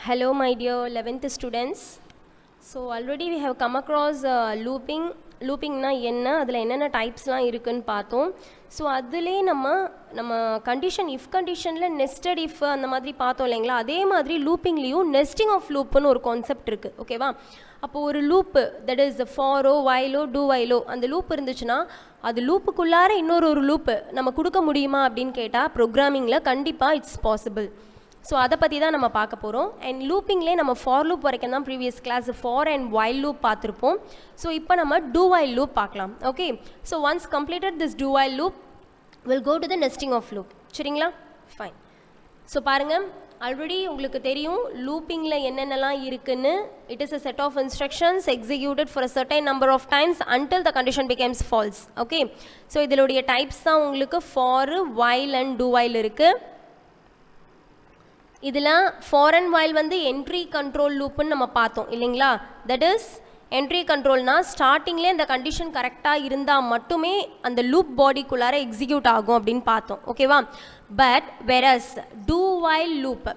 Hello my dear 11th students. So already we have come across looping na enna adula enna types la irukku paathom. So adule நம்ம condition if condition la nested if அந்த மாதிரி பார்த்தோம் இல்லைங்களா, அதே மாதிரி லூப்பிங்லேயும் nesting of லூப்புன்னு ஒரு concept இருக்குது. ஓகேவா? அப்போது ஒரு லூப்பு தட் இஸ் ஃபாரோ வைலோ டூ வைலோ அந்த லூப் இருந்துச்சுன்னா அது லூப்புக்குள்ளார இன்னொரு லூப்பு நம்ம கொடுக்க முடியுமா அப்படின்னு கேட்டால் ப்ரோக்ராமிங்கில் கண்டிப்பாக இட்ஸ் பாசிபிள். ஸோ அதை பற்றி தான் நம்ம பார்க்க போகிறோம். அண்ட் லூப்பிங்லேயே நம்ம ஃபார் லூப் வரைக்கும் தான் previous class for and while loop பார்த்துருப்போம். ஸோ இப்போ நம்ம டூ வைல் லூப் பார்க்கலாம். Okay, so once completed this do while loop will go to the nesting of loop. சரிங்களா? ஃபைன். ஸோ பாருங்கள், ஆல்ரெடி உங்களுக்கு தெரியும் லூப்பிங்கில் என்னென்னலாம் இருக்குன்னு. It is a set of instructions executed for a certain number of times until the condition becomes false. Okay, so இதனுடைய types தான் உங்களுக்கு for, while and two while இருக்குது. இதில் ஃபார் அண்ட் வைல் வந்து என்ட்ரி கண்ட்ரோல் லூப்புன்னு நம்ம பார்த்தோம் இல்லைங்களா. That is entry கண்ட்ரோல்னால் ஸ்டார்டிங்லேயே இந்த கண்டிஷன் கரெக்டாக இருந்தால் மட்டுமே அந்த லூப் பாடிக்குள்ளார எக்ஸிக்யூட் ஆகும் அப்படின்னு பார்த்தோம். ஓகேவா? But versus two while loop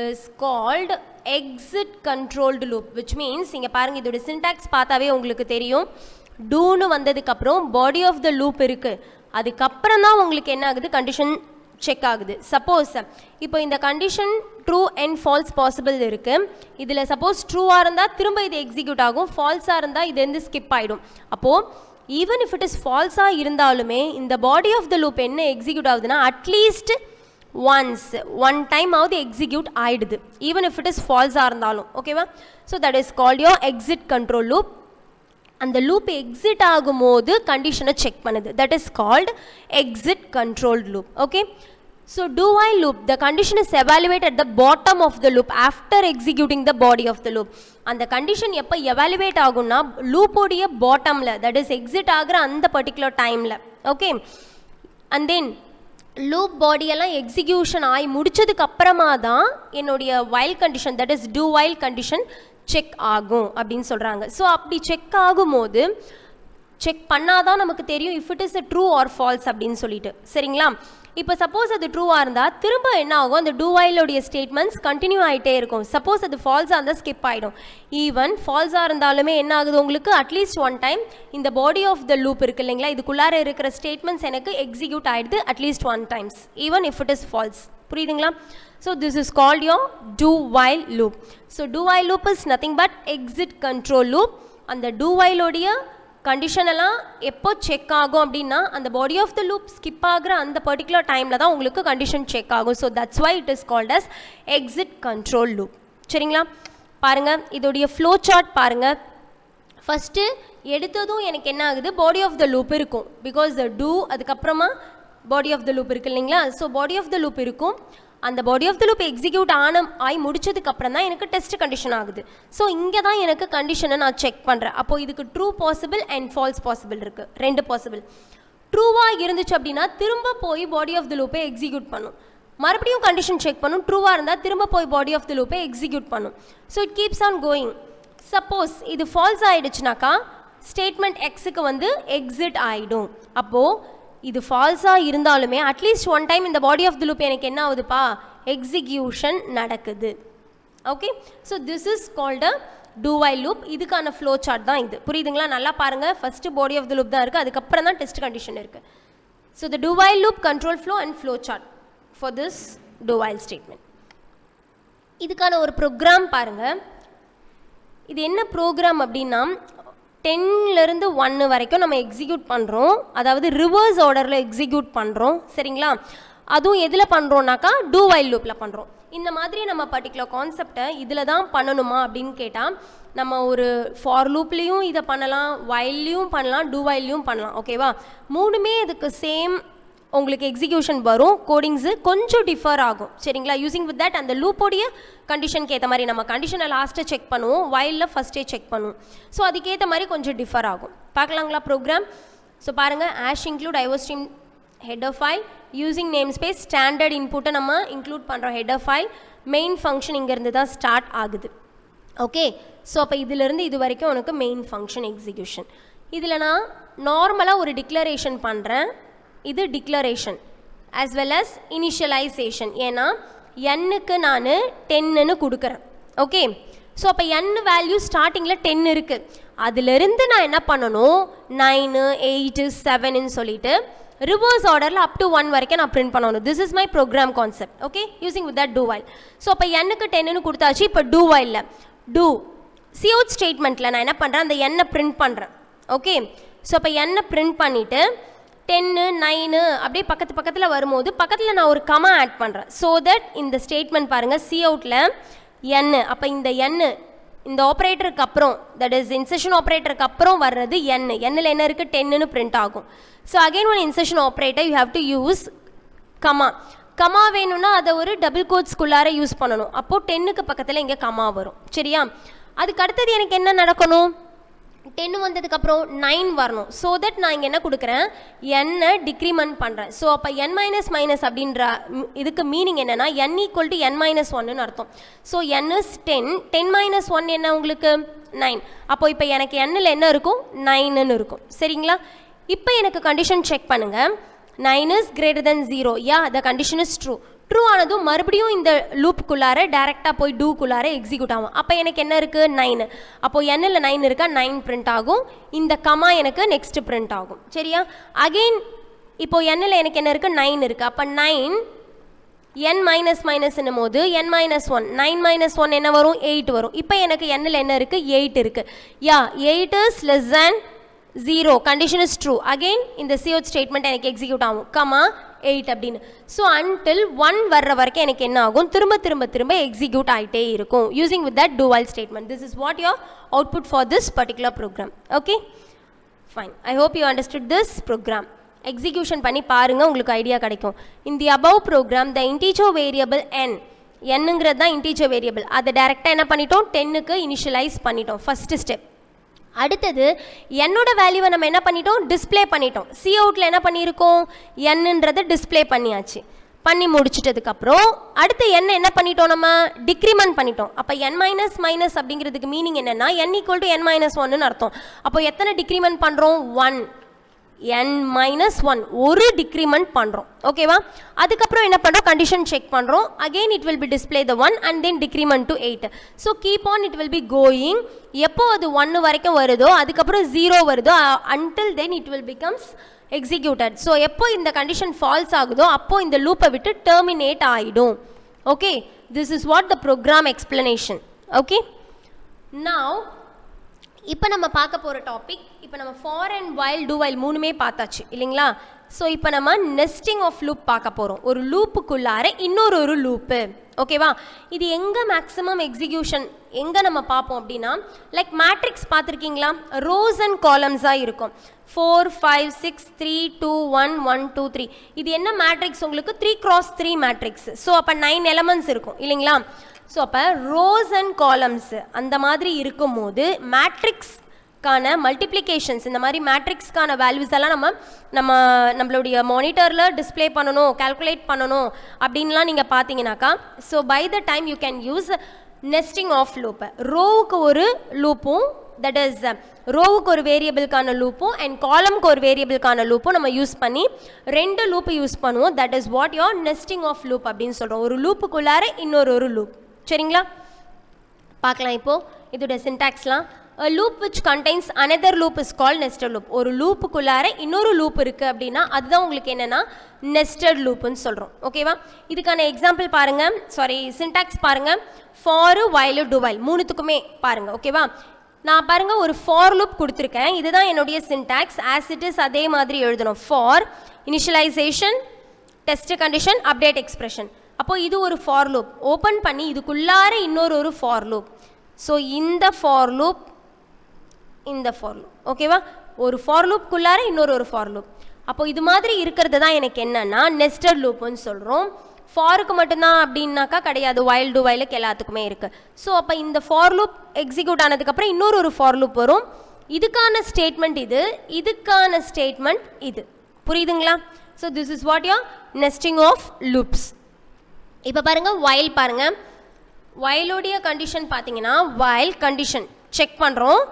is called exit controlled loop, which means இங்கே பாருங்கள், இதோட சின்டாக்ஸ் பார்த்தாவே உங்களுக்கு தெரியும். டூன்னு வந்ததுக்கப்புறம் பாடி ஆஃப் த லூப் இருக்குது, அதுக்கப்புறம் தான் உங்களுக்கு என்ன ஆகுது, கண்டிஷன் செக் ஆகுது. சப்போஸ் இப்போ இந்த condition true and false possible இருக்குது. இதில் சப்போஸ் ட்ரூவாக இருந்தால் திரும்ப இது எக்ஸிக்யூட் ஆகும், ஃபால்ஸாக இருந்தால் இது வந்து ஸ்கிப் ஆகிடும். அப்போது ஈவன் இஃப் இட் இஸ் ஃபால்ஸாக இருந்தாலுமே இந்த பாடி ஆஃப் த லூப் என்ன எக்ஸிக்யூட் ஆகுதுன்னா அட்லீஸ்ட் ஒன் டைம் ஆகுது எக்ஸிக்யூட் ஆகிடுது, ஈவன் இஃப் இட் இஸ் ஃபால்ஸாக இருந்தாலும். ஓகேவா? So that is called your exit control loop. அந்த லூப் எக்ஸிட் ஆகும்போது கண்டிஷனை செக் பண்ணுது. That is called exit controlled loop. Okay, so do while loop the condition is evaluated at the bottom of the loop after executing the body of the loop. அந்த condition எப்போ evaluate ஆகும்னா லூப்போடைய பாட்டமில், that is exit ஆகிற அந்த particular டைமில். Okay, and then loop பாடியெல்லாம் execution ஆகி முடிச்சதுக்கு அப்புறமா தான் என்னுடைய while condition, that is do while condition check ஆகும் அப்படின்னு சொல்கிறாங்க. ஸோ அப்படி செக் ஆகும்போது செக் பண்ணாதான் நமக்கு தெரியும் if it is a true or false அப்படின்னு சொல்லிட்டு. சரிங்களா? இப்போ சப்போஸ் அது ட்ரூவாக இருந்தால் திரும்ப என்ன ஆகும், அந்த டூ வைலோடைய ஸ்டேட்மெண்ட்ஸ் கண்டினியூ ஆகிட்டே இருக்கும். சப்போஸ் அது ஃபால்ஸாக இருந்தால் ஸ்கிப் ஆகிடும். ஈவன் ஃபால்ஸாக இருந்தாலுமே என்ன ஆகுது, உங்களுக்கு அட்லீஸ்ட் ஒன் டைம் இந்த பாடி ஆஃப் த லூப் இருக்குது இல்லைங்களா, இதுக்குள்ளார இருக்கிற ஸ்டேட்மெண்ட்ஸ் எனக்கு எக்ஸிக்யூட் ஆகிடுது at least one times, even if it is false. புரியுதுங்களா? So this is called your do while loop. So do while loop is nothing but exit control loop. And the do while odia condition எல்லாம் எப்போ check ஆகும் அப்படின்னா அந்த body of the loop skip ஆகிற அந்த particular டைமில் தான் உங்களுக்கு கண்டிஷன் செக் ஆகும். So that's why it is called as exit control loop. சரிங்களா? பாருங்கள், இதோடைய ஃப்ளோ சார்ட் பாருங்கள். ஃபஸ்ட்டு எடுத்ததும் எனக்கு என்ன ஆகுது, பாடி ஆஃப் த லூப் இருக்கும். பிகாஸ் டூ அதுக்கப்புறமா பாடி ஆஃப் த லூப் இருக்குது இல்லைங்களா. ஸோ பாடி ஆஃப் த லூப் இருக்கும். அந்த body of the loop execute ஆகி முடிச்சதுக்கப்புறம் தான் எனக்கு டெஸ்ட் கண்டிஷன் ஆகுது. ஸோ இங்கே தான் எனக்கு கண்டிஷனை நான் செக் பண்ணுறேன். அப்போது இதுக்கு true possible and false possible இருக்குது, ரெண்டு பாசிபிள். ட்ரூவாக இருந்துச்சு அப்படின்னா திரும்ப போய் பாடி ஆஃப் த லூப்பை எக்ஸிக்யூட் பண்ணும், மறுபடியும் கண்டிஷன் செக் பண்ணும். ட்ரூவாக இருந்தால் திரும்ப போய் பாடி ஆஃப் த லூப்பை எக்ஸிக்யூட் பண்ணும். So it keeps on going. Suppose இது ஃபால்ஸ் ஆகிடுச்சுனாக்கா ஸ்டேட்மெண்ட் எக்ஸுக்கு வந்து எக்ஸிட் ஆகிடும். அப்போது இது ஃபால்ஸாக இருந்தாலுமே அட்லீஸ்ட் ஒன் டைம் இந்த பாடி ஆஃப் த லூப் எனக்கு என்ன ஆகுதுப்பா, எக்ஸிக்யூஷன் நடக்குது. Okay, so this is called a do while loop. இதுக்கான ஃப்ளோ சார்ட் தான் இது. புரியுதுங்களா? நல்லா பாருங்கள், first body of the loop தான் இருக்குது, அதுக்கப்புறம் தான் டெஸ்ட் கண்டிஷன் இருக்குது. So the do while loop control flow and flow chart for this do while statement. இதுக்கான ஒரு ப்ரோக்ராம் பாருங்கள். இது என்ன ப்ரோக்ராம் அப்படின்னா 10லேருந்து 1 வரைக்கும் நம்ம எக்ஸிக்யூட் பண்ணுறோம், அதாவது ரிவர்ஸ் ஆர்டரில் எக்ஸிக்யூட் பண்ணுறோம். சரிங்களா? அதுவும் எதில் பண்ணுறோன்னாக்கா டூ வைல் லூப்பில் பண்ணுறோம். இந்த மாதிரி நம்ம பர்டிகுலர் கான்செப்டை இதில் தான் பண்ணணுமா அப்படின்னு கேட்டால் நம்ம ஒரு ஃபார் லூப்லேயும் இதை பண்ணலாம், வைல்லையும் பண்ணலாம், டூ வைல்லையும் பண்ணலாம். ஓகேவா? மூணுமே இதுக்கு சேம் உங்களுக்கு எக்ஸிக்யூஷன் வரும். கோடிங்ஸு கொஞ்சம் டிஃபர் ஆகும். சரிங்களா? யூஸிங் வித் தட் அந்த லூப்போடைய கண்டிஷனுக்கு ஏற்ற மாதிரி நம்ம கண்டிஷனை லாஸ்ட்டை செக் பண்ணுவோம், வைலில் ஃபஸ்ட்டே செக் பண்ணுவோம். ஸோ அதுக்கேற்ற மாதிரி கொஞ்சம் டிஃபர் ஆகும். பார்க்கலாங்களா ப்ரோக்ராம்? ஸோ பாருங்கள், hash include iostream header file using namespace standard இன்புட்டை நம்ம இன்க்ளூட் பண்ணுறோம். ஹெடர் ஃபைல் மெயின் ஃபங்க்ஷன் இங்கேருந்து தான் ஸ்டார்ட் ஆகுது. ஓகே, ஸோ அப்போ இதிலேருந்து இது வரைக்கும் உனக்கு மெயின் ஃபங்க்ஷன் எக்ஸிக்யூஷன். இதில் நான் நார்மலாக ஒரு டிக்ளரேஷன் பண்ணுறேன். இது declaration as well as initialisation. ஏன்னா எண்ணுக்கு நான் 10ன்னு கொடுக்குறேன். ஓகே. ஸோ அப்போ n வேல்யூ ஸ்டார்டிங்கில் 10 இருக்குது. அதிலிருந்து நான் என்ன பண்ணணும், 9 8 7ன்னு சொல்லிட்டு ரிவர்ஸ் ஆர்டரில் அப் டு 1 வரைக்கும் நான் பிரிண்ட் பண்ணணும். This is my program concept. Okay, using with that do while. So அப்போ n-க்கு 10ன்னு கொடுத்தாச்சு. இப்போ டூ வைலில் டூ சிஅவுட் ஸ்டேட்மெண்ட்டில் நான் என்ன பண்ணுறேன், அந்த n-ஐ பிரிண்ட் பண்ணுறேன். ஓகே, ஸோ அப்போ n-ஐ பிரிண்ட் பண்ணிவிட்டு 10 9 அப்படியே பக்கத்தில் வரும்போது பக்கத்தில் நான் ஒரு கமா ஆட் பண்ணுறேன். ஸோ தட் இந்த ஸ்டேட்மெண்ட் பாருங்கள், சிஅவுட்டில் n, அப்போ இந்த n இந்த ஆப்ரேட்டருக்கு அப்புறம், தட் இஸ் இன்செஷன் ஆப்ரேட்டருக்கு அப்புறம் வர்றது n-ல் என்ன இருக்குது, 10ன்னு பிரிண்ட் ஆகும். So again one incision operator you have to use comma வேணும்னா அதை ஒரு டபுள் கோட்ஸ்குள்ளார யூஸ் பண்ணணும். அப்போது 10க்கு பக்கத்தில் இங்கே கமா வரும். சரியா, அதுக்கு அடுத்தது எனக்கு என்ன நடக்கணும், 10 வந்ததுக்கப்புறம் 9 வரணும். ஸோ தட் நான் இங்கே என்ன கொடுக்குறேன், n-ஐ டிக்ரிமெண்ட் பண்ணுறேன். ஸோ அப்போ n மைனஸ் மைனஸ் அப்படின்ற இதுக்கு மீனிங் என்னென்னா n equal to n minus 1ன்னு அர்த்தம். ஸோ n இஸ் 10, 10 மைனஸ் 1 என்ன உங்களுக்கு 9. அப்போ இப்போ எனக்கு n-ல் என்ன இருக்கும், 9ன்னு இருக்கும். சரிங்களா, இப்போ எனக்கு கண்டிஷன் செக் பண்ணுங்கள். 9 is greater than 0. Yeah, the condition is true. True ஆனதும் மறுபடியும் இந்த லூப்புக்குள்ளார டேரெக்டாக போய் டூக்குள்ளார எக்ஸிக்யூட் ஆகும். அப்போ எனக்கு என்ன இருக்குது, 9. அப்போது n-ல் 9 இருக்கா, 9 பிரிண்ட் ஆகும். இந்த கமா எனக்கு நெக்ஸ்ட் பிரிண்ட் ஆகும். சரியா, அகெயின் இப்போது n-ல் எனக்கு என்ன இருக்குது, 9 இருக்குது. அப்போ 9 n மைனஸ் மைனஸ்ன்னும் போது n மைனஸ் 1, 9 மைனஸ் 1 என்ன வரும், 8 வரும். இப்போ எனக்கு n-ல் என்ன இருக்குது, 8 இருக்குது. யா, 8 is less than 0. Condition is true. Again இந்த சிஅவுட் ஸ்டேட்மெண்ட் எனக்கு எக்ஸிக்யூட் ஆகும், கமா 8 அப்படின்னு. ஸோ அன்டில் 1 வர்ற வரைக்கும் எனக்கு என்ன ஆகும், திரும்ப எக்ஸிக்யூட் ஆகிட்டே இருக்கும் using with that do while statement. This is what your output for this particular program. Okay, fine. I hope you understood this program. Execution பண்ணி பாருங்கள், உங்களுக்கு ஐடியா கிடைக்கும். In the above program the integer variable n-ங்கிறது தான் integer variable. அதை டேரெக்டாக என்ன பண்ணிட்டோம், 10க்கு இனிஷியலைஸ் பண்ணிட்டோம், ஃபஸ்ட்டு ஸ்டெப். அடுத்தது என்னோட வேல்யூவை நம்ம என்ன பண்ணிட்டோம், டிஸ்பிளே பண்ணிட்டோம். சிஅவுட்டில் என்ன பண்ணியிருக்கோம், n-ன்றதை டிஸ்பிளே பண்ணியாச்சு. பண்ணி முடிச்சிட்டதுக்கப்புறம் அடுத்து என்ன பண்ணிட்டோம், நம்ம டிக்ரிமெண்ட் பண்ணிட்டோம். அப்போ n மைனஸ் மைனஸ் அப்படிங்கிறதுக்கு மீனிங் என்னென்னா n equal to n minus 1ன்னு அர்த்தம். அப்போ எத்தனை டிக்ரிமெண்ட் பண்ணுறோம், 1, n மைனஸ் 1 ஒரு டிக்ரிமெண்ட் பண்ணுறோம். ஓகேவா, அதுக்கப்புறம் என்ன பண்ணுறோம், கண்டிஷன் செக் பண்ணுறோம். Again it will be display the 1 and then decrement to 8. So keep on it will be going. எப்போ அது 1 வரைக்கும் வருதோ அதுக்கப்புறம் 0 வருதோ until then it will becomes executed. So எப்போ இந்த கண்டிஷன் ஃபால்ஸ் ஆகுதோ அப்போது இந்த லூப்பை விட்டு டெர்மினேட் ஆகிடும். Okay, this is what the program explanation. Okay, now இப்போ நம்ம பார்க்க போகிற டாபிக், இப்போ நம்ம for and while do while மூணுமே பார்த்தாச்சு இல்லைங்களா. ஸோ இப்போ நம்ம நெஸ்டிங் ஆஃப் லூப் பார்க்க போகிறோம். ஒரு லூப்புக்குள்ளார இன்னொரு லூப்பு. ஓகேவா, இது எங்கே மேக்ஸிமம் எக்ஸிக்யூஷன் எங்கே நம்ம பார்ப்போம் அப்படின்னா, லைக் மேட்ரிக்ஸ் பார்த்துருக்கீங்களா, ரோஸ் அண்ட் காலம்ஸாக இருக்கும். 4 5 6 3 2 1 1 2 3. இது என்ன மேட்ரிக்ஸ் உங்களுக்கு, 3x3 மேட்ரிக்ஸ். ஸோ அப்போ 9 எலமெண்ட்ஸ் இருக்கும் இல்லைங்களா. ஸோ அப்போ ரோஸ் அண்ட் காலம்ஸ் அந்த மாதிரி இருக்கும்போது மேட்ரிக்ஸ்க்கான மல்டிப்ளிகேஷன்ஸ், இந்த மாதிரி மேட்ரிக்ஸ்க்கான வேல்யூஸ் எல்லாம் நம்மளுடைய மானிட்டரில் டிஸ்பிளே பண்ணணும், கால்குலேட் பண்ணணும் அப்படின்லாம் நீங்கள் பார்த்தீங்கன்னாக்கா, so by the time you can use nesting of loop. ரோவுக்கு ஒரு லூப்பும், தட் இஸ் ரோவுக்கு ஒரு வேரியபிளுக்கான லூப்பும் அண்ட் காலம்க்கு ஒரு வேரியபிளுக்கான லூப்பும் நம்ம யூஸ் பண்ணி 2 லூப்பு யூஸ் பண்ணுவோம். That is what your nesting of loop அப்படின்னு சொல்கிறோம். ஒரு லூப்புக்குள்ளார இன்னொரு லூப். சரிங்களா, பார்க்கலாம் இப்போது இதோட சின்டாக்ஸ்லாம். A loop which contains another loop is called nested loop. ஒரு லூப்புக்குள்ளார இன்னொரு லூப் இருக்குது அப்படின்னா அதுதான் உங்களுக்கு என்னென்னா நெஸ்டட் லூப்புன்னு சொல்கிறோம். ஓகேவா, இதுக்கான எக்ஸாம்பிள் பாருங்கள், சின்டாக்ஸ் பாருங்கள். ஃபார் வைல் டு வைல் மூணுத்துக்குமே பாருங்கள். ஓகேவா, நான் பாருங்கள் ஒரு ஃபார் லூப் கொடுத்துருக்கேன். இதுதான் என்னுடைய சின்டாக்ஸ். ஆஸ் இட் இஸ் அதே மாதிரி எழுதணும். For initialisation, test condition, update expression. அப்போது இது ஒரு ஃபார் லூப். ஓப்பன் பண்ணி இதுக்குள்ளார இன்னொரு ஃபார் லூப். ஸோ இந்த ஃபார் லூப், இந்த ஃபார் லூப். ஓகேவா, ஒரு ஃபார் லூப்குள்ளார இன்னொரு ஃபார் லூப். அப்போ இது மாதிரி இருக்கிறது தான் எனக்கு என்னன்னா நெஸ்டட் லூப்புன்னு சொல்கிறோம். ஃபாருக்கு மட்டும்தான் அப்படின்னாக்கா கிடையாது, வைல் டு வைலுக்கு எல்லாத்துக்குமே இருக்குது. ஸோ அப்போ இந்த ஃபார் லூப் எக்ஸிக்யூட் ஆனதுக்கப்புறம் இன்னொரு ஃபார் லூப் வரும். இதுக்கான ஸ்டேட்மெண்ட் இது, இதுக்கான ஸ்டேட்மெண்ட் இது. புரியுதுங்களா? So this is what your nesting of loops. இப்போ பாருங்கள், வைல் பாருங்கள். வைலோடைய கண்டிஷன் பார்த்தீங்கன்னா, வைல் கண்டிஷன் செக் பண்ணுறோம்.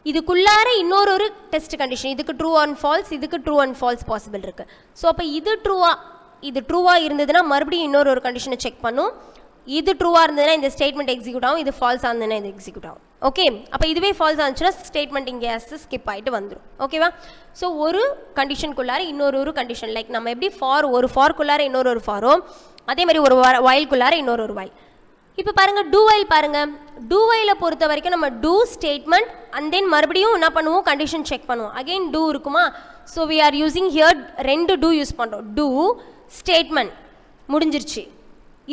இதுக்குள்ளார இன்னொரு டெஸ்ட் கண்டிஷன், இதுக்கு ட்ரூ அண்ட் ஃபால்ஸ், இதுக்கு ட்ரூ அண்ட் ஃபால்ஸ் பாசிபிள் இருக்குது. ஸோ அப்போ இது ட்ரூவாக இருந்ததுன்னா மறுபடியும் இன்னொரு கண்டிஷனை செக் பண்ணும். இது ட்ரூவாக இருந்ததுன்னா இந்த ஸ்டேட்மெண்ட் எக்ஸிக்யூட் ஆகும், இது ஃபால்ஸாக இருந்ததுன்னா இது எக்ஸிக்யூட் ஆகும். ஓகே, அப்போ இதுவே ஃபால்ஸ் ஆச்சுன்னா ஸ்டேட்மெண்ட் இங்கே ஸ்கிப் ஆகிட்டு வந்துடும். ஓகேவா? ஸோ ஒரு கண்டிஷனுக்குள்ளார இன்னொரு கண்டிஷன், லைக் நம்ம எப்படி ஒரு ஃபார்க்குள்ளார இன்னொரு ஃபாரோ, அதே மாதிரி ஒரு வயலுக்குள்ளார இன்னொரு வயல். இப்போ பாருங்கள், டூ வைல் பாருங்கள். டூ வைலை பொறுத்த வரைக்கும் நம்ம டூ ஸ்டேட்மெண்ட் அண்ட் தென் மறுபடியும் என்ன பண்ணுவோம், கண்டிஷன் செக் பண்ணுவோம். அகெயின் டூ இருக்குமா? So we are using here 2 do use பண்ணுறோம். டூ ஸ்டேட்மெண்ட் முடிஞ்சிருச்சு,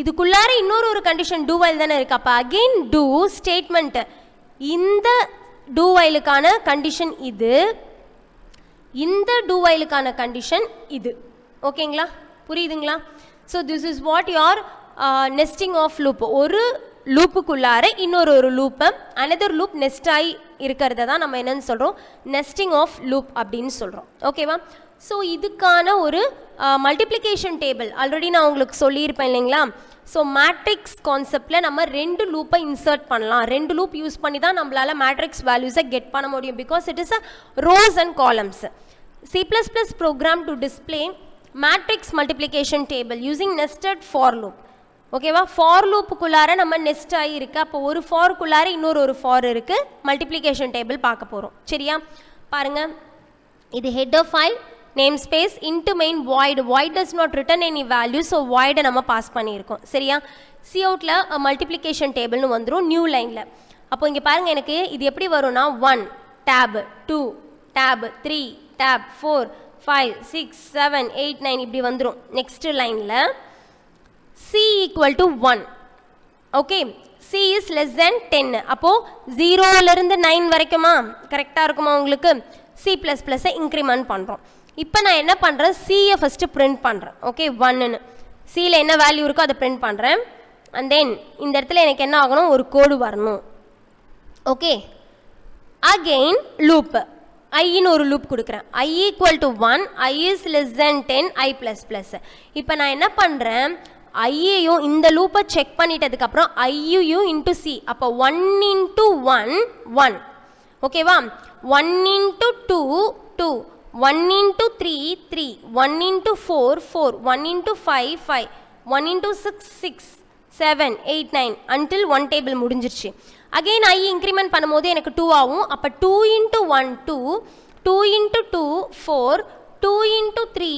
இதுக்குள்ளார இன்னொரு கண்டிஷன் டூ வைல் தானே இருக்குது. அப்போ அகெயின் டூ ஸ்டேட்மெண்ட்டு, இந்த டூ வைலுக்கான கண்டிஷன் இது, இந்த டூ வைலுக்கான கண்டிஷன் இது. ஓகேங்களா? புரியுதுங்களா? So this is what your nesting of loop. ஒரு லூப்புக்குள்ளார இன்னொரு லூப்பை அனதர் லூப் நெஸ்ட் ஆகி இருக்கிறத தான் நம்ம என்னன்னு சொல்கிறோம், நெஸ்டிங் ஆஃப் லூப் அப்படின்னு சொல்கிறோம். ஓகேவா? ஸோ இதுக்கான ஒரு மல்டிப்ளிகேஷன் டேபிள் ஆல்ரெடி நான் உங்களுக்கு சொல்லியிருப்பேன் இல்லைங்களா? ஸோ மேட்ரிக்ஸ் கான்செப்டில் நம்ம 2 லூப்பை இன்சர்ட் பண்ணலாம். 2 லூப் யூஸ் பண்ணி தான் நம்மளால் மேட்ரிக்ஸ் வேல்யூஸை கெட் பண்ண முடியும். Because it is a rows and columns. C++ program to display matrix multiplication table using nested for loop. ஓகேவா? ஃபார் லூப்புக்குள்ளார நம்ம நெஸ்ட் ஆகி இருக்குது. அப்போ ஒரு ஃபார்க்குள்ளார இன்னொரு ஃபார் இருக்குது. மல்டிப்ளிகேஷன் டேபிள் பார்க்க போகிறோம். சரியா? பாருங்கள், இது header file namespace int main void. Void does not return any value. So வாய்டை நம்ம பாஸ் பண்ணியிருக்கோம். சரியா? சி அவுட்டில் மல்டிப்ளிகேஷன் டேபிள்னு வந்துடும் நியூ லைனில். அப்போ இங்கே பாருங்கள், எனக்கு இது எப்படி வரும்னா 1 டேப் 2 டேப் 3 டேப் 4 5 6 7 8 9 இப்படி வந்துடும். நெக்ஸ்ட் லைனில் c equal to 1. Okay, c is less than 10. அப்போது 0லேருந்து 9 வரைக்குமா? கரெக்டாக இருக்குமா உங்களுக்கு? C++ஐ இன்க்ரிமெண்ட் பண்ணுறோம். இப்போ நான் என்ன பண்ணுறேன், சியை ஃபஸ்ட்டு பிரிண்ட் பண்ணுறேன். ஓகே, 1ன்னு சியில் என்ன வேல்யூ இருக்கோ அதை பிரிண்ட் பண்ணுறேன். அண்ட் தென் இந்த இடத்துல எனக்கு என்ன ஆகணும், ஒரு கோடு வரணும். ஓகே, அகெயின் லூப்பு ஐன்னு ஒரு லூப் கொடுக்குறேன். I equal to 1, I is less than 10, I++. இப்போ நான் என்ன பண்ணுறேன், ஐயையும் இந்த லூப்பை செக் பண்ணிட்டதுக்கப்புறம் ஐயும் இன்ட்டு சி. அப்போ 1 into 1 1. ஓகேவா? 1 into 2 2, 1 into 3 3, 1 into 4 4, 1 into 5 5, 1 into 6 6 7 8 9 until 1 table முடிஞ்சிருச்சு. அகெயின் ஐ இன்க்ரிமெண்ட் பண்ணும்போது எனக்கு 2 ஆகும். அப்போ 2 into 1 2, 2 into 2 4, 2 into 3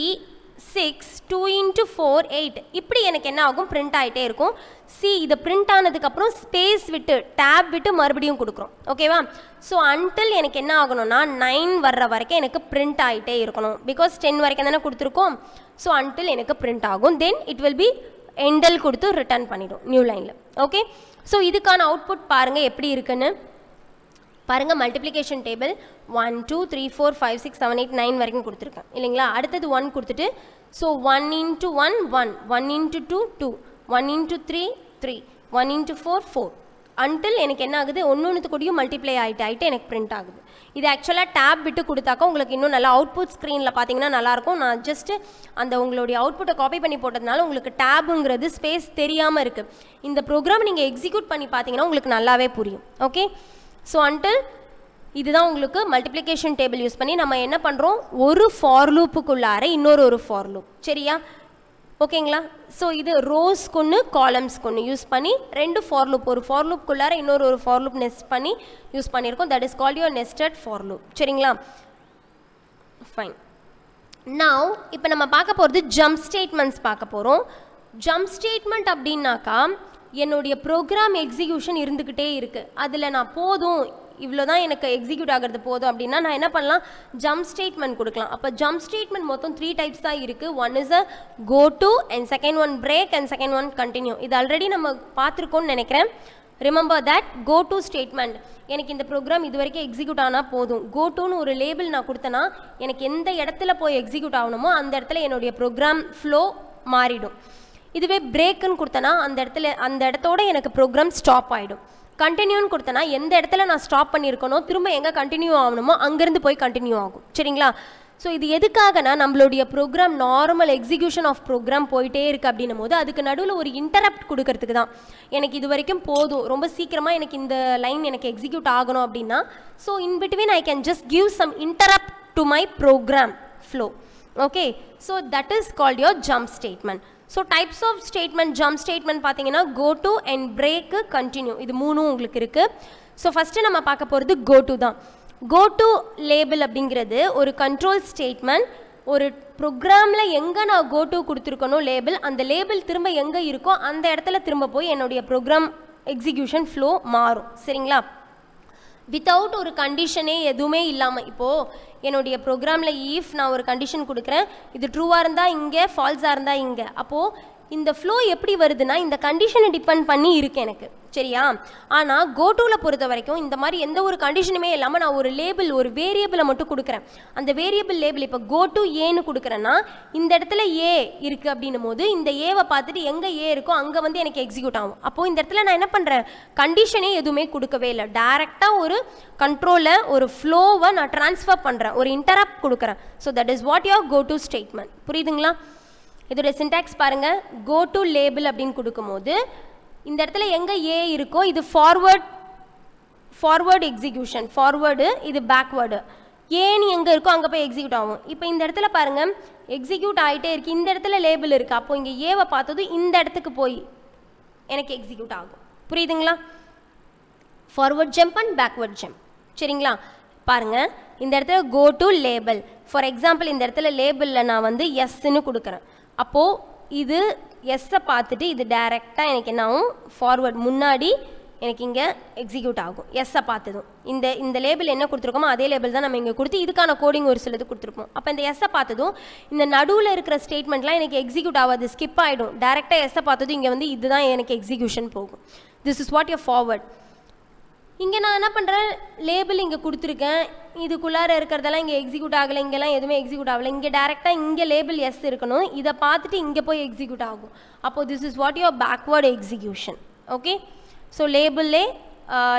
6, 2 into 4 8. இப்படி எனக்கு என்ன ஆகும், பிரிண்ட் ஆகிட்டே இருக்கும். சி இதை பிரிண்ட் ஆனதுக்கப்புறம் ஸ்பேஸ் விட்டு டேப் விட்டு மறுபடியும் கொடுக்குறோம். ஓகேவா? ஸோ அன்டில் எனக்கு என்ன ஆகணும்னா 9 வர்ற வரைக்கும் எனக்கு பிரிண்ட் ஆகிட்டே இருக்கணும். பிகாஸ் 10 வரைக்கும் தானே கொடுத்துருக்கோம். ஸோ அன்டில் எனக்கு பிரிண்ட் ஆகும். தென் இட் வில் பி எண்டல் கொடுத்து ரிட்டர்ன் பண்ணிடும் நியூ லைனில். ஓகே, ஸோ இதுக்கான அவுட்புட் பாருங்கள் எப்படி இருக்குன்னு. பாருங்கள், மல்டிப்ளிகேஷன் டேபிள் 1 2 3 4 5 6 7 8 9 வரைக்கும் கொடுத்துருக்கேன் இல்லைங்களா? அடுத்தது 1 கொடுத்துட்டு so 1 into 1 1, 1 into 2 2, 1 into 3 3, 1 into 4 4 until எனக்கு என்ன ஆகுது, ஒன்று கூடயும் மல்டிப்ளை ஆகிட்டு எனக்கு பிரிண்ட் ஆகுது. இது ஆக்சுவலாக டேப் விட்டு கொடுத்தாக்கா உங்களுக்கு இன்னும் நல்லா அவுட்புட் ஸ்க்ரீனில் பார்த்தீங்கன்னா நல்லாயிருக்கும். நான் ஜஸ்ட்டு அந்த உங்களுடைய அவுட்புட்டை காப்பி பண்ணி போட்டதுனால உங்களுக்கு டேபுங்கிறது ஸ்பேஸ் தெரியாமல் இருக்குது. இந்த ப்ரோக்ராம் நீங்கள் எக்ஸிக்யூட் பண்ணி பார்த்தீங்கன்னா உங்களுக்கு நல்லாவே புரியும். ஓகே, ஸோ அன்டில் இதுதான் உங்களுக்கு மல்டிப்ளிகேஷன் டேபிள் யூஸ் பண்ணி நம்ம என்ன பண்ணுறோம், ஒரு ஃபார் லூப்புக்குள்ளார இன்னொரு ஃபார் லூப். சரியா? ஓகேங்களா? ஸோ இது ரோஸ் கொன்று காலம்ஸ் கொன்று யூஸ் பண்ணி 2 ஃபார் லூப், ஒரு ஃபார் லூப்புக்குள்ளார இன்னொரு ஃபார் லூப் நெஸ்ட் பண்ணி யூஸ் பண்ணியிருக்கோம். That is called your nested for loop. சரிங்களா? ஃபைன். நவ் இப்போ நம்ம பார்க்க போகிறது ஜம்ப் ஸ்டேட்மெண்ட்ஸ் பார்க்க போகிறோம். ஜம்ப் ஸ்டேட்மெண்ட் அப்படின்னாக்கா என்னுடைய ப்ரோக்ராம் எக்ஸிக்யூஷன் இருந்துக்கிட்டே இருக்குது, அதில் நான் போதும் இவ்வளோ தான் எனக்கு எக்ஸிக்யூட் ஆகிறது போதும் அப்படின்னா நான் என்ன பண்ணலாம், ஜம்ப் ஸ்டேட்மெண்ட் கொடுக்கலாம். அப்போ ஜம்ப் ஸ்டேட்மெண்ட் மொத்தம் 3 டைப்ஸ் தான் இருக்குது. One is a go to, and second one break, and second one continue. இது ஆல்ரெடி நம்ம பார்த்துருக்கோன்னு நினைக்கிறேன். Remember that go to statement, எனக்கு இந்த ப்ரோக்ராம் இது வரைக்கும் எக்ஸிக்யூட் ஆனால் போதும். கோ டுன்னு ஒரு லேபிள் நான் கொடுத்தேன்னா எனக்கு எந்த இடத்துல போய் எக்ஸிக்யூட் ஆகணுமோ அந்த இடத்துல என்னுடைய ப்ரோக்ராம் ஃப்ளோ மாறிடும். இதுவே பிரேக்குன்னு கொடுத்தேன்னா அந்த இடத்தோட எனக்கு ப்ரோக்ராம் ஸ்டாப் ஆகிடும். கண்டினியூன்னு கொடுத்தேன்னா எந்த இடத்துல நான் ஸ்டாப் பண்ணியிருக்கணும் திரும்ப எங்கே கண்டினியூ ஆகணுமோ அங்கேருந்து போய் கண்டினியூ ஆகும். சரிங்களா? ஸோ இது எதுக்காகனா நம்மளுடைய program normal execution of program போயிட்டே இருக்குது அப்படின்னும் போது அதுக்கு நடுவில் ஒரு இன்டரப்ட் கொடுக்கறதுக்கு தான். எனக்கு இது வரைக்கும் போதும், ரொம்ப சீக்கிரமாக எனக்கு இந்த லைன் எனக்கு எக்ஸிக்யூட் ஆகணும் அப்படின்னா so in between I can just give some interrupt to my program flow. Okay, so that is called your jump statement. So types of statement jump statement பார்த்தீங்கன்னா go to and break continue, இது மூணும் உங்களுக்கு இருக்குது. So first நம்ம பார்க்க போகிறது go to தான். கோ to label அப்படிங்கிறது ஒரு கண்ட்ரோல் ஸ்டேட்மெண்ட். ஒரு ப்ரோக்ராமில் எங்கே நான் கோ டு கொடுத்துருக்கணும் லேபிள், அந்த லேபிள் திரும்ப எங்கே இருக்கோ அந்த இடத்துல திரும்ப போய் என்னுடைய ப்ரோக்ராம் எக்ஸிக்யூஷன் ஃப்ளோ மாறும். சரிங்களா? வித்தவுட் ஒரு கண்டிஷனே எதுவுமே இல்லாமல், இப்போது என்னுடைய ப்ரோக்ராமில் ஈஃப் நான் ஒரு கண்டிஷன் கொடுக்குறேன், இது ட்ரூவாக இருந்தால் இங்கே, ஃபால்ஸாக இருந்தால் இங்கே. அப்போது இந்த ஃப்ளோ எப்படி வருதுன்னா இந்த கண்டிஷனை டிபெண்ட் பண்ணி இருக்கு எனக்கு. சரியா? ஆனால் கோடூவில் பொறுத்த வரைக்கும் இந்த மாதிரி எந்த ஒரு கண்டிஷனுமே இல்லாமல் நான் ஒரு லேபிள், ஒரு வேரியபிளை மட்டும் கொடுக்குறேன். அந்த வேரியபிள் லேபிள் இப்போ கோ டு ஏன்னு கொடுக்குறேன்னா இந்த இடத்துல ஏ இருக்குது அப்படின்னும் போது இந்த ஏவை பார்த்துட்டு எங்கே ஏ இருக்கோ அங்கே வந்து எனக்கு எக்ஸிக்யூட் ஆகும். அப்போது இந்த இடத்துல நான் என்ன பண்ணுறேன், கண்டிஷனே எதுவுமே கொடுக்கவே இல்லை, டைரெக்டாக ஒரு கண்ட்ரோலை, ஒரு ஃப்ளோவை நான் ட்ரான்ஸ்ஃபர் பண்ணுறேன், ஒரு இன்டரப்ட் கொடுக்குறேன். So that is what your go to statement. புரியுதுங்களா? இதோட சின்டாக்ஸ் பாருங்கள். கோ டு லேபிள் அப்படின்னு கொடுக்கும்போது இந்த இடத்துல எங்கே ஏ இருக்கோ இது ஃபார்வர்டு எக்ஸிக்யூஷன், ஃபார்வேர்டு, இது பேக்வேர்டு. ஏன்னு எங்கே இருக்கோ அங்கே போய் எக்ஸிக்யூட் ஆகும். இப்போ இந்த இடத்துல பாருங்கள் எக்ஸிக்யூட் ஆகிட்டே இருக்குது, இந்த இடத்துல லேபிள் இருக்குது. அப்போது இங்கே ஏவை பார்த்தது இந்த இடத்துக்கு போய் எனக்கு எக்ஸிக்யூட் ஆகும். புரியுதுங்களா? Forward jump and backward jump. சரிங்களா? பாருங்கள் இந்த இடத்துல go to label. For example இந்த இடத்துல லேபிளில் நான் வந்து எஸ்ன்னு கொடுக்குறேன். அப்போது இது எஸ்ஸை பார்த்துட்டு இது டைரெக்டாக எனக்கு என்ன ஆகும், ஃபார்வர்ட் முன்னாடி எனக்கு இங்கே எக்ஸிக்யூட் ஆகும். எஸ்ஸை பார்த்ததும் இந்த லேபிள் என்ன கொடுத்துருக்கோமோ அதே லேபிள் தான் நம்ம இங்கே கொடுத்து இதுக்கான கோடிங் ஒரு சிலது கொடுத்துருப்போம். அப்போ இந்த எஸ்ஸை பார்த்ததும் இந்த நடுவில் இருக்கிற ஸ்டேட்மெண்ட்லாம் எனக்கு எக்ஸிக்யூட் ஆகாது, ஸ்கிப் ஆகிடும். டேரெக்டாக எஸ்ஸை பார்த்ததும் இங்கே வந்து இதுதான் எனக்கு எக்ஸிக்யூஷன் போகும். This is what your forward. இங்கே நான் என்ன பண்ணுறேன், லேபிள் இங்கே கொடுத்துருக்கேன், இதுக்குள்ளார இருக்கிறதெல்லாம் இங்கே எக்ஸிக்யூட் ஆகலை, இங்கெல்லாம் எதுவுமே எக்ஸிக்யூட் ஆகலை. இங்கே டேரெக்டாக இங்கே லேபிள் எஸ் இருக்கணும், இதை பார்த்துட்டு இங்கே போய் எக்ஸிக்யூட் ஆகும். அப்போது this is what your backward execution. Okay? So லேபிள்லே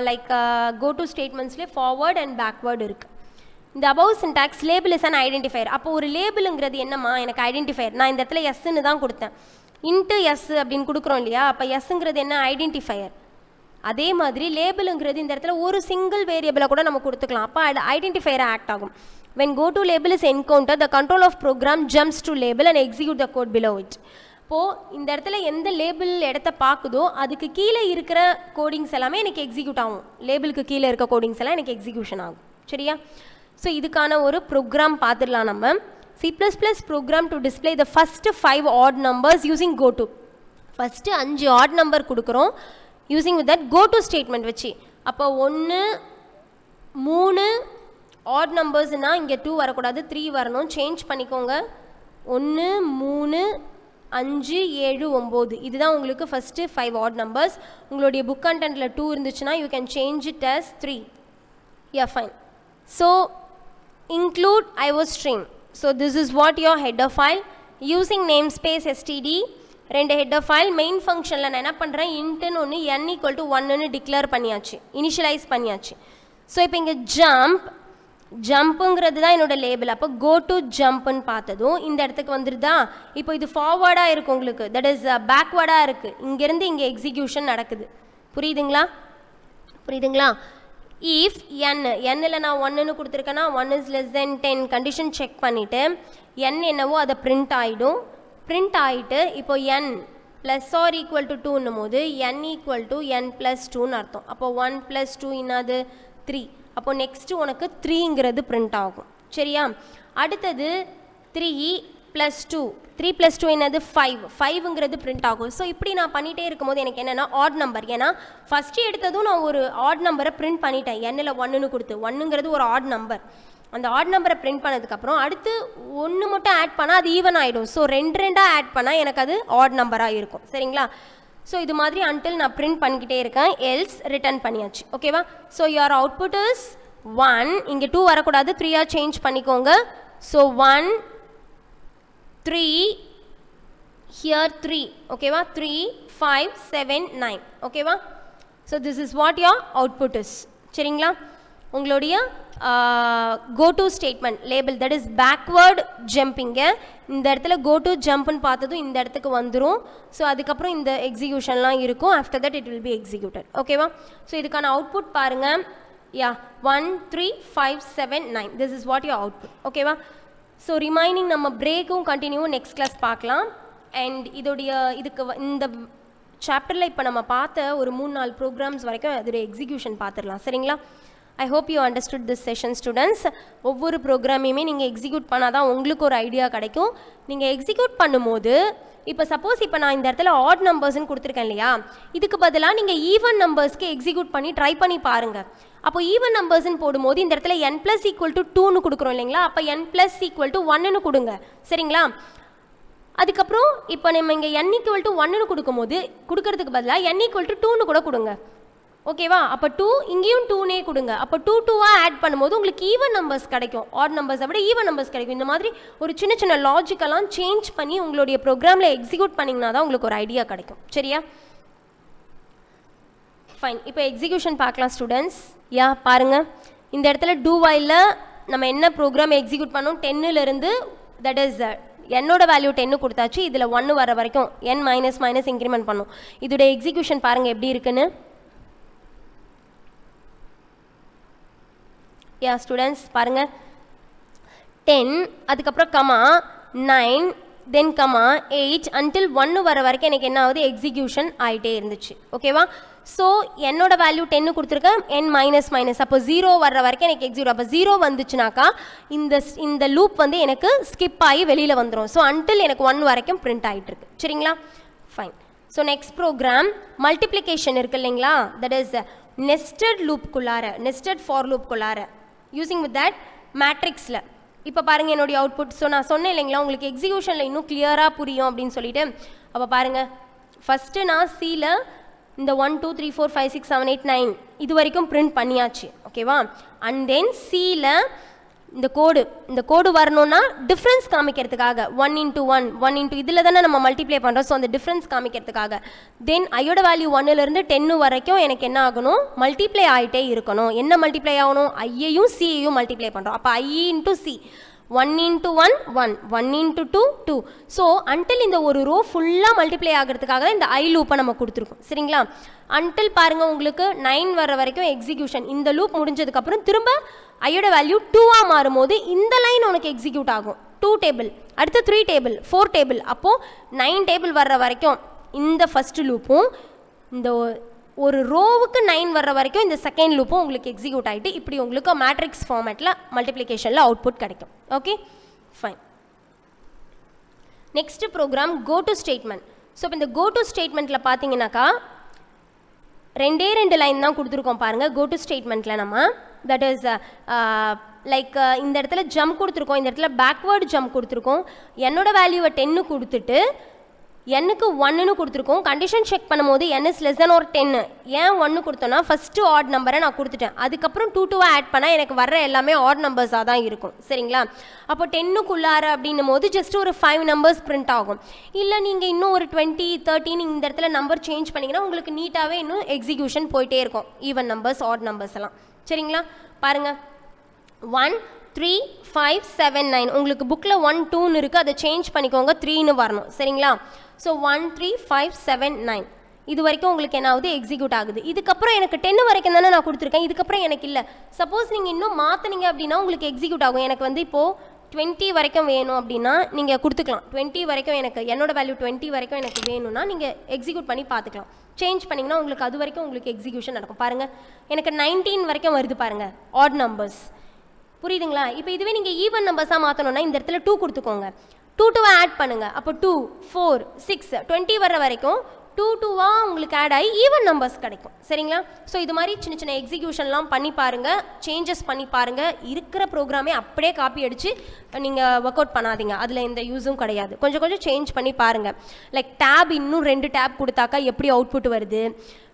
லைக் கோ டு ஸ்டேட்மெண்ட்ஸ்லேயே ஃபார்வர்ட் அண்ட் பேக்வேர்டு இருக்குது. இந்த above syntax label is an identifier. அப்போ ஒரு லேபிளுங்கிறது என்னம்மா, எனக்கு ஐடென்டிஃபயர். நான் இந்த இடத்துல எஸ்ன்னு தான் கொடுத்தேன், இன்ட்டு எஸ் அப்படின்னு கொடுக்குறோம் இல்லையா? அப்போ எஸ்ஸுங்கிறது என்ன, ஐடென்டிஃபயர். அதே மாதிரி லேபிளுங்கிறது இந்த இடத்துல ஒரு சிங்கிள் வேரியபிளை கூட நம்ம கொடுத்துக்கலாம். அப்போ அது ஐடென்டிஃபயர் ஆக்ட் ஆகும். when go to label is encountered, the control of program jumps to label and execute the code below it. இப்போது இந்த இடத்துல எந்த லேபிள் இடத்த பார்க்குதோ அதுக்கு கீழே இருக்கிற கோடிங்ஸ் எல்லாமே எனக்கு எக்ஸிக்யூட் ஆகும். லேபிளுக்கு கீழே இருக்க கோடிங்ஸ் எல்லாம் எனக்கு எக்ஸிக்யூஷன் ஆகும். சரியா? ஸோ இதுக்கான ஒரு ப்ரோக்ராம் பார்த்துடலாம் நம்ம. C++ program to display the first 5 odd numbers using go to. First 5 odd number கொடுக்குறோம் using with that go to statement வச்சு. அப்போ 1 3 ஆட் நம்பர்ஸ்னால் இங்கே 2 வரக்கூடாது, 3 வரணும். சேஞ்ச் பண்ணிக்கோங்க. 1 3 5 7 9 இதுதான் உங்களுக்கு ஃபஸ்ட்டு 5 ஆட் நம்பர்ஸ். உங்களுடைய புக் கண்டென்ட்டில் 2 இருந்துச்சுன்னா you can change it as 3. yeah fine. so include iostream. so this is what your header file using namespace std. 2 header file. Main ஃபங்க்ஷனில் நான் என்ன பண்ணுறேன், இன்ட்டுன்னு ஒன்று n = 1ன்னு டிக்ளேர் பண்ணியாச்சு, இனிஷியலைஸ் பண்ணியாச்சு. ஸோ இப்போ இங்கே ஜம்ப்புங்கிறது தான் என்னோடய லேபிள். அப்போ கோ டு ஜம்ப்புன்னு பார்த்ததும் இந்த இடத்துக்கு வந்துடுதா. இப்போ இது ஃபார்வர்டாக இருக்குது உங்களுக்கு, தட் இஸ் பேக்வேர்டாக இருக்குது. இங்கேருந்து இங்கே எக்ஸிக்யூஷன் நடக்குது. புரியுதுங்களா? இஃப் என்னில் நான் 1ன்னு கொடுத்துருக்கேன்னா 1 is less than 10 condition check பண்ணிவிட்டு n என்னவோ அதை பிரிண்ட் ஆகிடும். பிரிண்ட் ஆகிட்டு இப்போ n plus or equal to 2ன்னும் போது n ஈக்குவல் டு n + 2ன்னு அர்த்தம். அப்போ 1 + 2 என்னது 3. அப்போ நெக்ஸ்ட்டு உனக்கு 3ங்கிறது பிரிண்ட் ஆகும். சரியா? அடுத்தது 3 + 2, 3 + 2 என்னது 5ங்கிறது பிரிண்ட் ஆகும். ஸோ இப்படி நான் பண்ணிகிட்டே இருக்கும்போது எனக்கு என்னென்னா ஆட் நம்பர். ஏன்னா ஃபஸ்ட்டு எடுத்ததும் நான் ஒரு ஆட் நம்பரை பிரிண்ட் பண்ணிட்டேன், n-ல் 1ன்னு கொடுத்து. 1ங்கிறது ஒரு ஆட் நம்பர். அந்த ஆட் நம்பரை பிரிண்ட் பண்ணதுக்கப்புறம் அடுத்து 1 மட்டும் ஆட் பண்ணால் அது ஈவன் ஆகிடும். ஸோ 2 ஆட் பண்ணால் எனக்கு அது ஆட் நம்பராக இருக்கும். சரிங்களா? ஸோ இது மாதிரி அன்டில் நான் பிரிண்ட் பண்ணிக்கிட்டே இருக்கேன், எல்ஸ் ரிட்டர்ன் பண்ணியாச்சு. ஓகேவா? So your output is 1. இங்கே 2 வரக்கூடாது, 3 சேஞ்ச் பண்ணிக்கோங்க. So 1 3 here 3. ஓகேவா? 3 5 7 9. ஓகேவா? So this is what your output is. சரிங்களா? உங்களுடைய go to statement label, that is backward jumping. இந்த இடத்துல கோ டு ஜம்ப்னு பார்த்ததும் இந்த இடத்துக்கு வந்துடும். ஸோ அதுக்கப்புறம் இந்த எக்ஸிக்யூஷன்லாம் இருக்கும். After that it will be executed. ஓகேவா? ஸோ இதுக்கான அவுட்புட் பாருங்கள். 1 3 5 7 9. This is what your output. ஓகேவா? ஸோ ரிமைனிங் நம்ம பிரேக்கும் கண்டினியூவும் நெக்ஸ்ட் கிளாஸ் பார்க்கலாம். அண்ட் இந்த சாப்டரில் இப்போ நம்ம பார்த்த ஒரு 3-4 ப்ரோக்ராம்ஸ் வரைக்கும் அதோடைய எக்ஸிக்யூஷன் பார்த்துடலாம். சரிங்களா? ஐ hope you understood this session students. ஒவ்வொரு ப்ரோக்ராமையுமே நீங்கள் எக்ஸிக்யூட் பண்ணால் தான் உங்களுக்கு ஒரு ஐடியா கிடைக்கும். நீங்கள் எக்ஸிக்யூட் பண்ணும்போது இப்போ சப்போஸ் இப்போ நான் இந்த இடத்துல ஆட் நம்பர்ஸ்ன்னு கொடுத்துருக்கேன் இல்லையா, இதுக்கு பதிலாக நீங்கள் ஈவன் நம்பர்ஸ்க்கு எக்ஸிக்யூட் பண்ணி ட்ரை பண்ணி பாருங்கள். அப்போ ஈவன் நம்பர்ஸ்ன்னு போடும்போது இந்த இடத்துல n + = 2ன்னு கொடுக்குறோம் இல்லைங்களா, அப்போ n + = 1ன்னு கொடுங்க. சரிங்களா? அதுக்கப்புறம் இப்போ நம்ம இங்கே n = 1ன்னு கொடுக்கறதுக்கு பதிலாக n = 2ன்னு கூட கொடுங்க. ஓகேவா? அப்போ 2 இங்கேயும் 2னே கொடுங்க. அப்போ 2 ஆட் பண்ணும்போது உங்களுக்கு ஈவன் நம்பர்ஸ் கிடைக்கும். ஆட் நம்பர்ஸை விட ஈவன் நம்பர்ஸ் கிடைக்கும். இந்த மாதிரி ஒரு சின்ன சின்ன லாஜிக்கெல்லாம் சேஞ்ச் பண்ணி உங்களுடைய ப்ரோக்ராமில் எக்ஸிக்யூட் பண்ணிங்கன்னா தான் உங்களுக்கு ஒரு ஐடியா கிடைக்கும். சரியா? ஃபைன். இப்போ எக்ஸிக்யூஷன் பார்க்கலாம் ஸ்டூடெண்ட்ஸ். பாருங்கள், இந்த இடத்துல டூ வைலில் நம்ம என்ன ப்ரோக்ராம் எக்ஸிக்யூட் பண்ணோம், 10லேருந்து தட் இஸ் என்னோட வேல்யூ 10 கொடுத்தாச்சு. இதில் 1 வர வரைக்கும் n மைனஸ் இன்க்ரிமெண்ட் பண்ணும். இதோட எக்ஸிக்யூஷன் பாருங்கள் எப்படி இருக்குன்னு. ஸ்டூடெண்ட்ஸ் பாருங்கள், 10 அதுக்கப்புறம் கமா 9 தென் கமா 8 until 1 வர வரைக்கும் எனக்கு என்ன ஆகுது, எக்ஸிக்யூஷன் ஆகிட்டே இருந்துச்சு. ஓகேவா? ஸோ என்னோட வேல்யூ 10 கொடுத்துருக்கேன், n மைனஸ் அப்போ 0 வர்ற வரைக்கும் எனக்கு எக்ஸிக்யூட். அப்போ 0 வந்துச்சுனாக்கா இந்த லூப் வந்து எனக்கு ஸ்கிப் ஆகி வெளியில் வந்துடும். ஸோ until எனக்கு 1 வரைக்கும் பிரிண்ட் ஆகிட்டு இருக்கு. சரிங்களா? Fine. So next program multiplication இருக்கு இல்லைங்களா, தட் இஸ் நெஸ்டட் லூப்குள்ளார, நெஸ்டட் ஃபார் லூப்குள்ளார யூஸிங் வித் தட் மேட்ரிக்ஸில். இப்போ பாருங்கள் என்னுடைய அவுட்புட். ஸோ நான் சொன்னேன் இல்லைங்களா, உங்களுக்கு எக்ஸிக்யூஷனில் இன்னும் கிளியராக புரியும் அப்படின்னு சொல்லிட்டு. அப்போ பாருங்கள், ஃபஸ்ட்டு நான் சியில் இந்த 1 2 3 4 5 6 7 8 9 இது வரைக்கும் பிரிண்ட் பண்ணியாச்சு. ஓகேவா? அண்ட் தென் சியில் இந்த கோடு வரணும்னா டிஃப்ரென்ஸ் காமிக்கிறதுக்காக 1 × 1 இதில் தானே நம்ம மல்டிப்ளை பண்ணுறோம். ஸோ அந்த டிஃப்ரென்ஸ் காமிக்கிறதுக்காக தென் ஐயோட வேல்யூ 1லேருந்து 10 வரைக்கும் எனக்கு என்ன ஆகணும், மல்டிப்ளை ஆகிட்டே இருக்கணும். என்ன மல்டிப்ளை ஆகணும், ஐயையும் சியையும் மல்டிப்ளை பண்ணுறோம். அப்போ I × C 1 × 1 1 1 × 2 2. ஸோ அன்டில் இந்த ஒரு ரோ ஃபுல்லாக மல்டிப்ளை ஆகிறதுக்காக இந்த ஐ லூப்பை நம்ம கொடுத்துருக்கோம். சரிங்களா? அன்டில் பாருங்கள் உங்களுக்கு 9 வர வரைக்கும் எக்ஸிக்யூஷன். இந்த லூப் முடிஞ்சதுக்கப்புறம் திரும்ப ஐயோட வேல்யூ 2 மாறும்போது இந்த லைன் உனக்கு எக்ஸிக்யூட் ஆகும். 2 டேபிள், அடுத்து 3 டேபிள், 4 டேபிள், அப்போது 9 டேபிள் வர்ற வரைக்கும் இந்த ஃபஸ்ட்டு லூப்பும் இந்த ஒரு ரோவுக்கு 9 வர்ற வரைக்கும் இந்த செகண்ட் லூப்பும் உங்களுக்கு எக்ஸிக்யூட் ஆகிட்டு இப்படி உங்களுக்கு மேட்ரிக்ஸ் ஃபார்மேட்டில் மல்டிப்ளிகேஷனில் அவுட்புட் கிடைக்கும். Okay fine. Next program go to statement. So இப்போ இந்த கோ டு ஸ்டேட்மெண்ட்டில் பார்த்தீங்கன்னாக்கா 2 லைன் தான் கொடுத்துருக்கோம் பாருங்கள். கோ டு ஸ்டேட்மெண்ட்டில் நம்ம தட் இஸ் லைக் இந்த இடத்துல ஜம்ப் கொடுத்துருக்கோம், இந்த இடத்துல பேக்வேர்டு ஜம்ப் கொடுத்துருக்கோம். என்னோட வேல்யூவை 10 கொடுத்துட்டு n-க்கு 1ன்னு கொடுத்துருக்கோம். கண்டிஷன் செக் பண்ணும்போது n is less than or 10. ஏன் 1 கொடுத்தோன்னா ஃபஸ்ட்டு ஆட் நம்பரை நான் கொடுத்துட்டேன். அதுக்கப்புறம் 2 ஆட் பண்ணால் எனக்கு வர்ற எல்லாமே ஆட் நம்பர்ஸாக தான் இருக்கும். சரிங்களா? அப்போ 10க்குள்ளார அப்படின்னும் போது ஜஸ்ட் ஒரு 5 நம்பர்ஸ் பிரிண்ட் ஆகும். இல்லை நீங்கள் இன்னும் ஒரு 20 13 இந்த இடத்துல நம்பர் சேஞ்ச் பண்ணிங்கன்னா உங்களுக்கு நீட்டாகவே இன்னும் எக்ஸிக்யூஷன் போயிட்டே இருக்கும். ஈவன் நம்பர்ஸ் ஆட் நம்பர்ஸ் எல்லாம். சரிங்களா? பாருங்கள், 1 3 5 7 9 உங்களுக்கு புக்கில் 1 2ன்னு இருக்குது, அதை சேஞ்ச் பண்ணிக்கோங்க, 3ன்னு வரணும். சரிங்களா? ஸோ 1 3 5 7 9 இது வரைக்கும் உங்களுக்கு என்ன ஆகுது, எக்ஸிக்யூட் ஆகுது. இதுக்கப்புறம் எனக்கு 10 வரைக்கும் தானே நான் கொடுத்துருக்கேன், இதுக்கப்புறம் எனக்கு இல்லை. சப்போஸ் நீங்கள் இன்னும் மாற்றினீங்க அப்படின்னா உங்களுக்கு எக்ஸிக்யூட் ஆகும். எனக்கு வந்து இப்போது 20 வரைக்கும் வேணும் அப்படின்னா நீங்கள் கொடுத்துக்கலாம். 20 வரைக்கும் எனக்கு என்னோட வேல்யூ 20 வரைக்கும் எனக்கு வேணும்னா நீங்கள் எக்ஸிக்யூட் பண்ணி பார்த்துக்கலாம். சேஞ்ச் பண்ணிங்கன்னா உங்களுக்கு அது வரைக்கும் உங்களுக்கு எக்ஸிக்யூஷன் நடக்கும். பாருங்கள், எனக்கு 19 வரைக்கும் வருது பாருங்கள் ஆட் நம்பர்ஸ். புரியுதுங்களா? இப்போ இதுவே நீங்கள் ஈவன் நம்பர்ஸாக மாற்றணும்னா இந்த இடத்துல 2 கொடுத்துக்கோங்க, 2 ஆட் பண்ணுங்கள். அப்போ 2 4 6 20 வர்ற வரைக்கும் 2 உங்களுக்கு ஆட் ஆகி ஈவன் நம்பர்ஸ் கிடைக்கும். சரிங்களா? ஸோ இது மாதிரி சின்ன சின்ன எக்ஸிக்யூஷன்லாம் பண்ணி பாருங்கள், சேஞ்சஸ் பண்ணி பாருங்கள். இருக்கிற ப்ரோக்ராமே அப்படியே காப்பி அடித்து நீங்கள் ஒர்க் அவுட் பண்ணாதீங்க, அதில் எந்த யூஸும் கிடையாது. கொஞ்சம் கொஞ்சம் சேஞ்ச் பண்ணி பாருங்கள். லைக் டேப் இன்னும் 2 டேப் கொடுத்தாக்கா எப்படி அவுட்புட் வருது,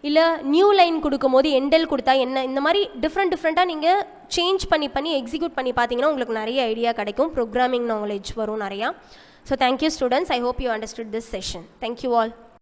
இல்லை நியூ லைன் கொடுக்கும் போது எண்டல் கொடுத்தா என்ன, இந்த மாதிரி டிஃப்ரெண்ட்டாக நீங்கள் சேஞ்ச் பண்ணி எக்ஸிக்யூட் பண்ணி பார்த்தீங்கன்னா உங்களுக்கு நிறைய ஐடியா கிடைக்கும். ப்ரோக்ராமிங் நாலேஜ் வரும் நிறையா. So thank you students. I hope you understood this session. Thank you all.